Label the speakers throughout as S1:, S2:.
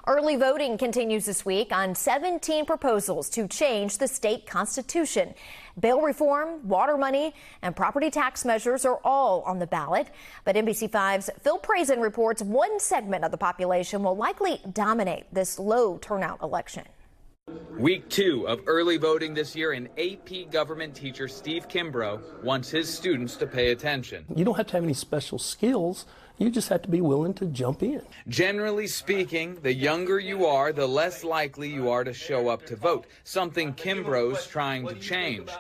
S1: Early voting continues this week on 17 proposals to change the state constitution. Bail reform, water money, and property tax measures are all on the ballot. But NBC5's Phil Prazan reports one segment of the population will likely dominate this low turnout election.
S2: Week 2 of early voting this year, and AP government teacher Steve Kimbrough wants his students to pay attention.
S3: You don't have to have any special skills. You just have to be willing to jump in.
S2: Generally speaking, the younger you are, the less likely you are to show up to vote, something Kimbrough's trying to change.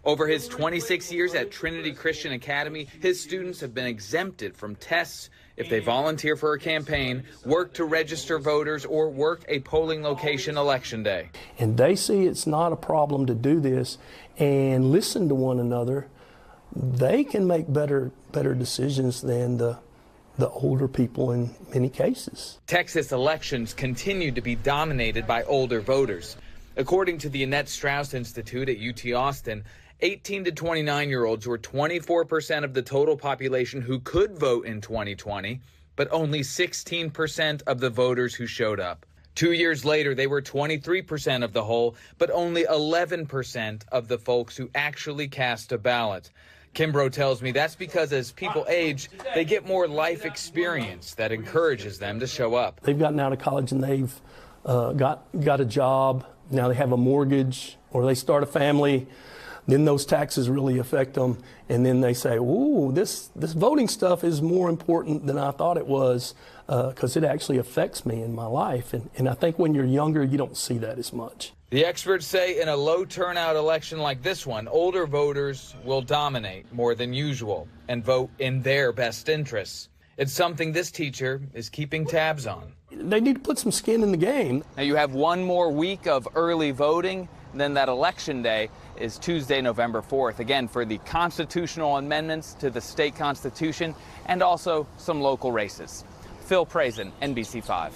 S2: Over his 26 years at Trinity Christian Academy, his students have been exempted from tests if they volunteer for a campaign, work to register voters, or work a polling location election day.
S3: And they see it's not a problem to do this and listen to one another. They can make better decisions than the older people in many cases.
S2: Texas elections continue to be dominated by older voters. According to the Annette Strauss Institute at UT Austin, 18 to 29-year-olds were 24% of the total population who could vote in 2020, but only 16% of the voters who showed up. 2 years later, they were 23% of the whole, but only 11% of the folks who actually cast a ballot. Kimbrough tells me that's because as people age, they get more life experience that encourages them to show up.
S3: They've gotten out of college and they've got a job. Now they have a mortgage or they start a family. Then those taxes really affect them. And then they say, ooh, this voting stuff is more important than I thought it was because it actually affects me in my life. And I think when you're younger, you don't see that as much.
S2: The experts say in a low turnout election like this one, older voters will dominate more than usual and vote in their best interests. It's something this teacher is keeping tabs on.
S3: They need to put some skin in the game.
S2: Now you have one more week of early voting, then that election day is Tuesday, November 4th. Again, for the constitutional amendments to the state constitution and also some local races. Phil Prazan, NBC5.